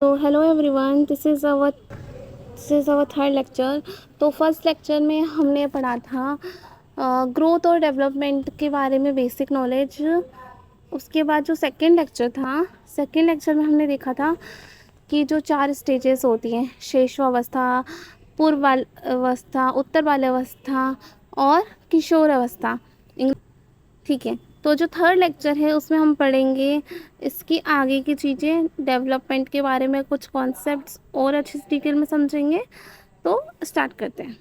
तो hello everyone, this is our third lecture. तो first lecture में हमने पढ़ा था ग्रोथ और डेवलपमेंट के बारे में बेसिक नॉलेज। उसके बाद जो सेकेंड लेक्चर में हमने देखा था कि जो 4 स्टेजेस होती हैं, शेषावस्था, पूर्व बाल अवस्था, उत्तर बाल्यावस्था और किशोर अवस्था। ठीक है। तो जो थर्ड लेक्चर है उसमें हम पढ़ेंगे इसकी आगे की चीज़ें, डेवलपमेंट के बारे में कुछ कॉन्सेप्ट्स और अच्छे से डिटेल में समझेंगे। तो स्टार्ट करते हैं।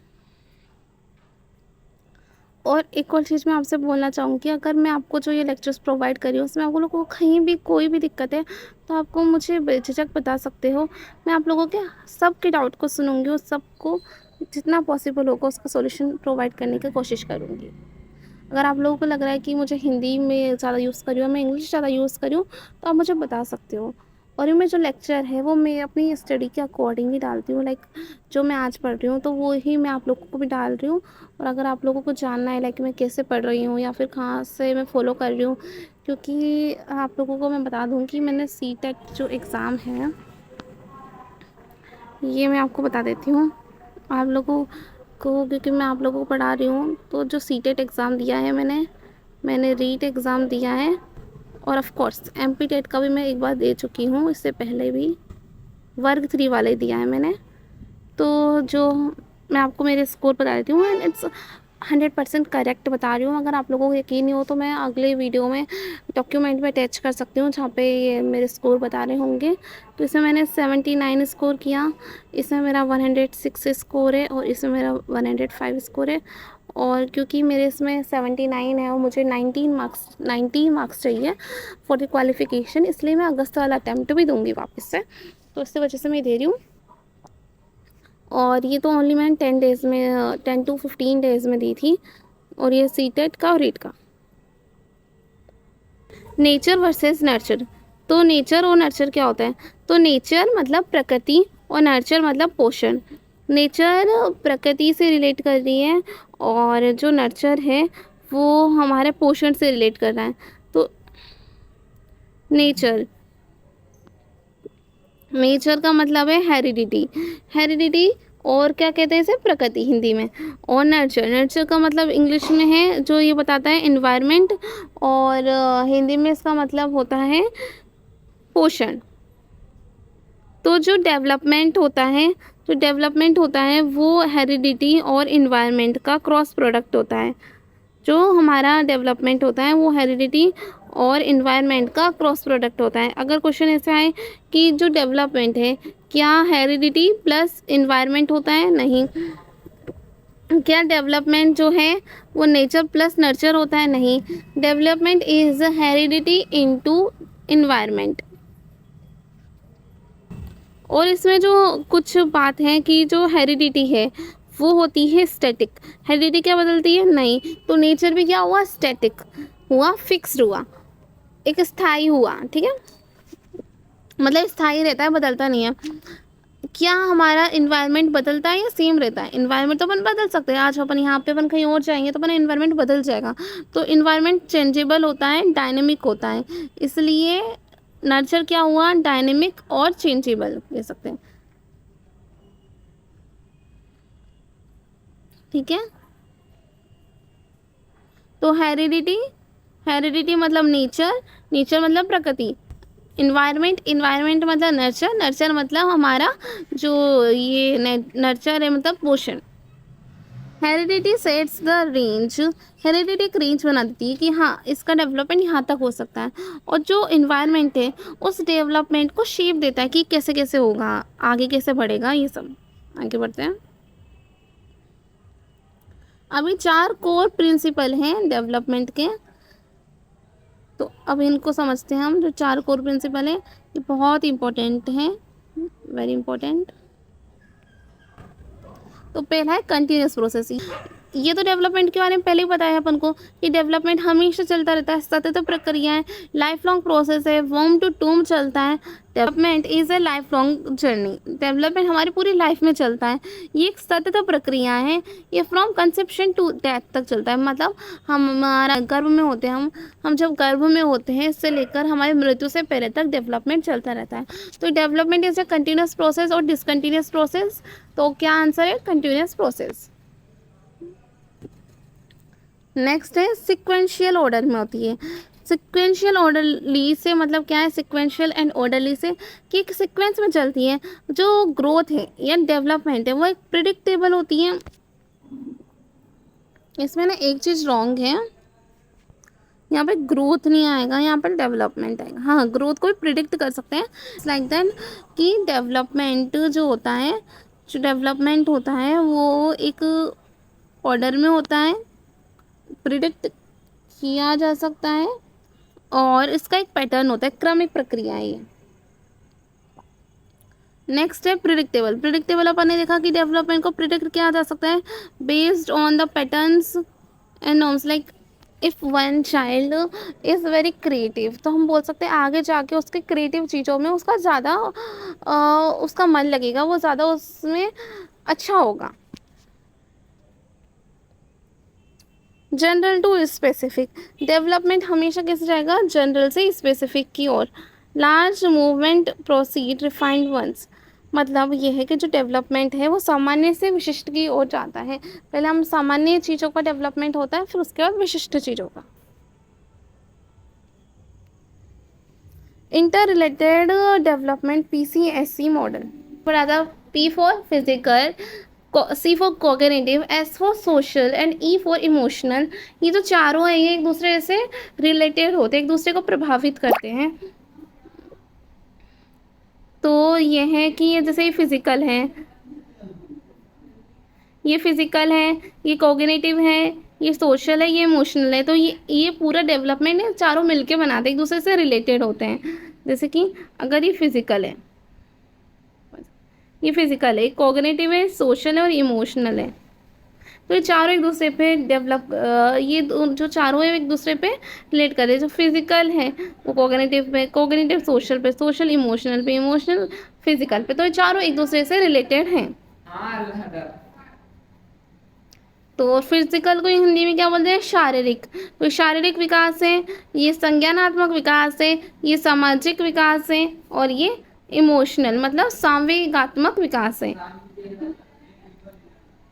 और एक और चीज़ मैं आपसे बोलना चाहूँगी, अगर मैं आपको जो ये लेक्चर्स प्रोवाइड कर रही हूँ उसमें आप लोगों को कहीं भी कोई भी दिक्कत है तो आपको मुझे बेझिझक बता सकते हो। मैं आप लोगों के सबके डाउट को सुनूंगी और सबको जितना पॉसिबल होगा उसका सॉल्यूशन प्रोवाइड करने की कोशिश करूँगी। अगर आप लोगों को लग रहा है कि मुझे हिंदी में ज़्यादा यूज़ कर रही हूँ, मैं इंग्लिश ज़्यादा यूज़ कर रही हूँ, तो आप मुझे बता सकते हो। और ये मैं जो लेक्चर है वो मैं अपनी स्टडी के अकॉर्डिंग ही डालती हूँ। लाइक जो मैं आज पढ़ रही हूँ तो वो ही मैं आप लोगों को भी डाल रही हूँ। और अगर आप लोगों को जानना है लाइक मैं कैसे पढ़ रही हूँ या फिर कहाँ से मैं फ़ॉलो कर रही हूँ, क्योंकि आप लोगों को मैं बता दूँ कि मैंने सीटेट जो एग्ज़ाम है ये मैं आपको बता देती हूँ आप लोगों को, क्योंकि मैं आप लोगों को पढ़ा रही हूँ। तो जो सीटेट एग्ज़ाम दिया है मैंने रीट एग्ज़ाम दिया है और ऑफ कोर्स एमपी टेट का भी मैं एक बार दे चुकी हूँ, इससे पहले भी वर्ग 3 वाले दिया है मैंने। तो जो मैं आपको मेरे स्कोर बता देती हूँ एंड इट्स 100% करेक्ट बता रही हूँ। अगर आप लोगों को यकीन नहीं हो तो मैं अगले वीडियो में डॉक्यूमेंट में अटैच कर सकती हूँ जहाँ पे ये मेरे स्कोर बता रहे होंगे। तो इसमें मैंने 79 स्कोर किया, इसमें मेरा 106 स्कोर है और इसमें मेरा 105 स्कोर है। और क्योंकि मेरे इसमें 79 है और मुझे 19 मार्क्स चाहिए फॉर द क्वालिफ़िकेशन, इसलिए मैं अगस्त वाला अटैम्प्ट भी दूँगी वापस से। तो इसी वजह से मैं दे रही हूँ। और ये तो ओनली मैंने 10 to 15 डेज़ में दी थी। और ये सीटेट का और रीट का। Nature versus nurture. तो नेचर और नर्चर क्या होता है? तो नेचर मतलब प्रकृति और नर्चर मतलब पोषण। नेचर प्रकृति से रिलेट कर रही है और जो नर्चर है वो हमारे पोषण से रिलेट कर रहा है। तो नेचर नेचर का मतलब है हेरिडिटी और क्या कहते हैं इसे? प्रकृति हिंदी में। और नर्चर का मतलब इंग्लिश में है जो ये बताता है एनवायरनमेंट, और हिंदी में इसका मतलब होता है पोषण। तो जो डेवलपमेंट होता है वो हेरिडिटी और इन्वायरमेंट का क्रॉस प्रोडक्ट होता है। जो हमारा डेवलपमेंट होता है वो हेरिडिटी और इन्वायरमेंट का क्रॉस प्रोडक्ट होता है। अगर क्वेश्चन ऐसे आए कि जो डेवलपमेंट है क्या हेरिडिटी प्लस इन्वायरमेंट होता है? नहीं। क्या डेवलपमेंट जो है वो नेचर प्लस नर्चर होता है? नहीं। Development is heredity into environment. और इसमें जो कुछ बात है कि जो हेरिडिटी है वो होती है स्टैटिक। हेरिडिटी क्या बदलती है? नहीं। तो नेचर भी क्या हुआ? स्टैटिक हुआ, फिक्स्ड हुआ, एक स्थायी हुआ। ठीक है, मतलब स्थायी रहता है, बदलता नहीं है। क्या हमारा इन्वायरमेंट बदलता है या सेम रहता है? इन्वायरमेंट तो अपन बदल सकते हैं, आज अपन यहाँ पे अपन कहीं और जाएंगे तो अपन इन्वायरमेंट बदल जाएगा। तो इन्वायरमेंट चेंजेबल होता है, डायनेमिक होता है, इसलिए नर्चर क्या हुआ? डायनेमिक और चेंजेबल कह सकते हैं। ठीक है। तो हेरिडिटी मतलब नेचर मतलब प्रकृति। इन्वायरमेंट मतलब नर्चर मतलब हमारा जो ये नर्चर है मतलब पोषण। Heredity sets the range. Heredity एक रेंज बना देती है कि हाँ इसका डेवलपमेंट यहाँ तक हो सकता है, और जो इन्वायरमेंट है उस डेवलपमेंट को शेप देता है कि कैसे कैसे होगा, आगे कैसे बढ़ेगा। ये सब आगे बढ़ते हैं। अभी 4 कोर प्रिंसिपल हैं डेवलपमेंट के, तो अब इनको समझते हैं हम। जो 4 कोर प्रिंसिपल हैं ये बहुत इंपॉर्टेंट हैं, वेरी इंपॉर्टेंट। तो पहला है कंटिन्यूस प्रोसेसिंग। ये तो डेवलपमेंट के बारे में पहले ही बताया है अपन को कि डेवलपमेंट हमेशा चलता रहता है, सतत प्रक्रिया है, लाइफ लॉन्ग प्रोसेस है, वॉर्म टू टूम चलता है। Development is a life long journey. Development हमारी पूरी लाइफ में चलता है, ये एक सतत प्रक्रिया है। ये फ्रॉम कंसेप्शन टू डेथ तक चलता है, मतलब हमारा गर्भ में होते हैं हम जब गर्भ में होते हैं इससे लेकर हमारी मृत्यु से पहले तक डेवलपमेंट चलता रहता है। तो development is a continuous process और डिसकंटिन्यूस प्रोसेस। तो क्या आंसर है? Continuous process. नेक्स्ट है सिक्वेंशियल ऑर्डर में होती है। सिक्वेंशियल ऑर्डरली से मतलब क्या है? सिक्वेंशियल एंड ऑर्डरली से कि एक सीक्वेंस में चलती है। जो ग्रोथ है या डेवलपमेंट है वो एक प्रिडिक्टेबल होती है। इसमें ना एक चीज़ रॉन्ग है, यहाँ पे ग्रोथ नहीं आएगा, यहाँ पर डेवलपमेंट आएगा। हाँ, ग्रोथ को भी प्रिडिक्ट कर सकते हैं, लाइक दैन कि डेवलपमेंट जो होता है, जो डेवलपमेंट होता है वो एक ऑर्डर में होता है, प्रिडिक्ट किया जा सकता है और इसका एक पैटर्न होता है, क्रमिक प्रक्रिया है ये। नेक्स्ट है प्रिडिक्टेबल। प्रिडिक्टेबल अपन ने देखा कि डेवलपमेंट को प्रिडिक्ट किया जा सकता है based on the patterns and norms. Like if one child is very creative, तो हम बोल सकते हैं आगे जाके उसके क्रिएटिव चीज़ों में उसका ज़्यादा उसका मन लगेगा, वो ज़्यादा उसमें अच्छा होगा। General to specific. डेवलपमेंट हमेशा कैसे जाएगा? जनरल से स्पेसिफिक की ओर। Large movement proceed refined ones. मतलब ये है कि जो डेवलपमेंट है वो सामान्य से विशिष्ट की ओर जाता है। पहले हम सामान्य चीज़ों का डेवलपमेंट होता है, फिर उसके बाद विशिष्ट चीज़ों का। Inter related development PCSC model. P for physical, C for cognitive, S for social and E for emotional. ये जो चारों हैं ये एक दूसरे से रिलेटेड होते हैं, एक दूसरे को प्रभावित करते हैं। तो ये है कि ये जैसे ये फिजिकल है, ये कॉग्निटिव है, ये सोशल है, ये इमोशनल है। तो ये पूरा डेवलपमेंट है, चारों मिलके बनाते हैं, एक दूसरे से रिलेटेड होते हैं। जैसे कि अगर ये फिजिकल है, कॉग्निटिव है, सोशल है और इमोशनल है, तो ये चारों एक दूसरे पे ये जो चारों है एक दूसरे पे रिलेट कर रहे हैं। जो फिजिकल है वो कॉग्निटिव पे, कॉग्निटिव सोशल पे, सोशल इमोशनल पे, इमोशनल फिजिकल पे। तो ये चारों एक दूसरे से रिलेटेड हैं। तो फिजिकल को हिंदी में क्या बोलते हैं? शारीरिक। तो शारीरिक विकास है, ये संज्ञानात्मक विकास है, ये सामाजिक विकास है और ये इमोशनल मतलब संवेगात्मक विकास है।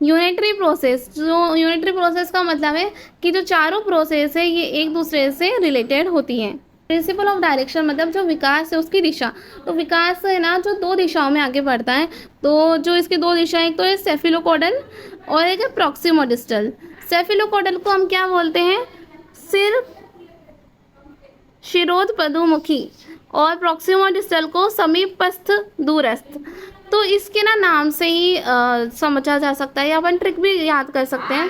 Unitary process. जो यूनिटरी प्रोसेस का मतलब है कि जो चारों प्रोसेस है ये एक दूसरे से रिलेटेड होती हैं। प्रिंसिपल ऑफ डायरेक्शन मतलब जो विकास है उसकी दिशा। तो विकास है ना जो दो दिशाओं में आगे बढ़ता है। तो जो इसकी दो दिशाएं, एक तो है सेफिलोकॉडल और एक है प्रॉक्सिमोडिस्टल। सेफिलोकॉडल को हम क्या बोलते हैं? शिरोधपदोमुखी, और प्रॉक्सिमोडिस्टल को समीपस्थ दूरस्थ। तो इसके ना नाम से ही समझा जा सकता है, या अपन ट्रिक भी याद कर सकते हैं।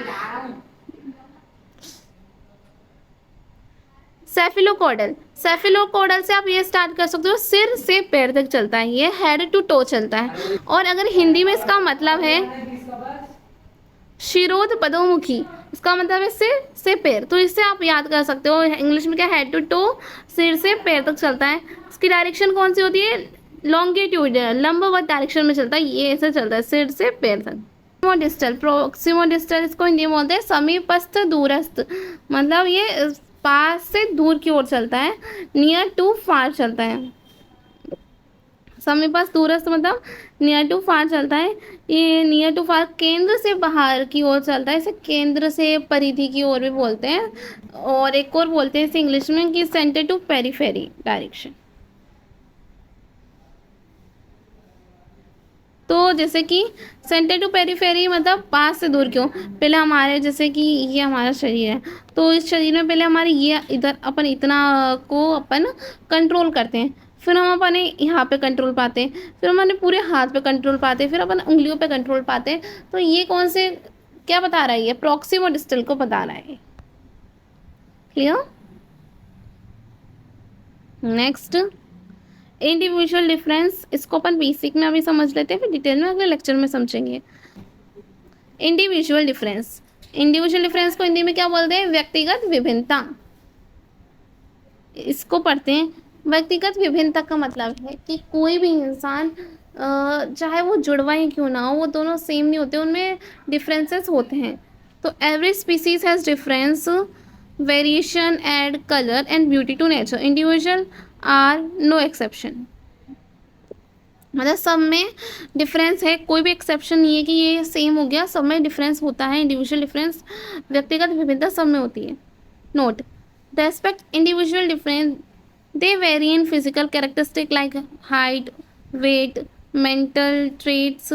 सेफिलोकॉडल से आप ये स्टार्ट कर सकते हो, सिर से पैर तक चलता है, ये हेड टू टो चलता है। और अगर हिंदी में इसका मतलब है शिरोधपदोमुखी, इसका मतलब है सिर से पैर, तो इससे आप याद कर सकते हो। इंग्लिश में क्या? हेड टू टो, सिर से पैर तक चलता है। इसकी डायरेक्शन कौन सी होती है? लॉन्गिट्यूडनल, लंबवत डायरेक्शन में चलता है, ये ऐसे चलता है सिर से पैर तक। प्रॉक्सिमोडिस्टल इसको हिंदी में बोलते हैं समीपस्थ दूरस्थ, मतलब ये पास से दूर की ओर चलता है, नियर टू फार चलता है। समीपस्थ दूरस्थ मतलब नियर टू फार चलता है। ये नियर टू फार केंद्र से बाहर की ओर चलता है, इसे केंद्र से परिधि की ओर भी बोलते हैं। और एक और बोलते हैं इसे इंग्लिश में कि सेंटर टू पेरिफेरी डायरेक्शन। तो जैसे कि सेंटर टू पेरिफेरी मतलब पास से दूर क्यों? पहले हमारे जैसे कि ये हमारा शरीर है, तो इस शरीर में पहले हमारे ये इधर अपन इतना को अपन कंट्रोल करते हैं, फिर हम अपने यहाँ पे कंट्रोल पाते हैं, फिर हमारे पूरे हाथ पे कंट्रोल पाते हैं, फिर अपन उंगलियों पे कंट्रोल पाते हैं। तो ये कौन से क्या बता रहा है? ये प्रॉक्सिमोडिस्टल को बता रहा है। क्लियर? नेक्स्ट इंडिविजुअल डिफरेंस, इसको अपन बेसिक में अभी समझ लेते हैं, फिर डिटेल में अगले लेक्चर में समझेंगे। इंडिविजुअल डिफरेंस इंडिविजुअल डिफरेंस को हिंदी में क्या बोलते हैं? व्यक्तिगत विभिन्नता। इसको पढ़ते हैं। व्यक्तिगत विभिन्नता का मतलब है कि कोई भी इंसान चाहे वो जुड़वा ही क्यों ना हो, वो दोनों सेम नहीं होते, उनमें डिफरेंसेस होते हैं। तो every species has difference, variation add colour and beauty to nature, individual are no exception. मतलब सब में डिफरेंस है, कोई भी एक्सेप्शन नहीं है कि ये सेम हो गया, सब में डिफरेंस होता है। इंडिविजुअल डिफरेंस, व्यक्तिगत विभिन्नता सब में होती है। Note, respect individual difference, they vary in physical characteristic like height, weight, mental traits।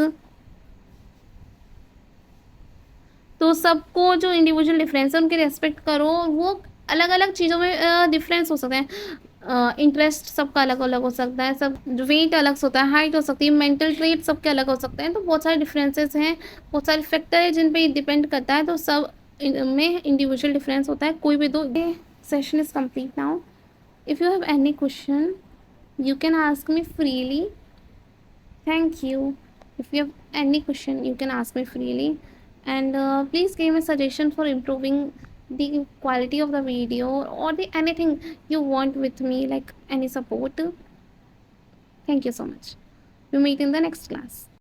तो सबको जो इंडिविजुअल डिफरेंस है उनके रेस्पेक्ट करो। वो अलग अलग चीज़ों में डिफरेंस हो सकते हैं। इंटरेस्ट सबका अलग अलग हो सकता है, सब वेट अलग से होता है, हाइट हो सकती है, मेंटल ट्रेट सबके अलग हो सकते हैं। तो बहुत सारे डिफरेंसेस हैं, बहुत सारे फैक्टर है जिन पे डिपेंड करता है। तो सब में इंडिविजुअल डिफरेंस होता है, कोई भी दो। Session is complete now. If you have any question, you can ask me freely. Thank you. If you have any question, you can ask me freely. And please give me suggestion for improving the quality of the video or the anything you want with me, like any support. Thank you so much. We meet in the next class.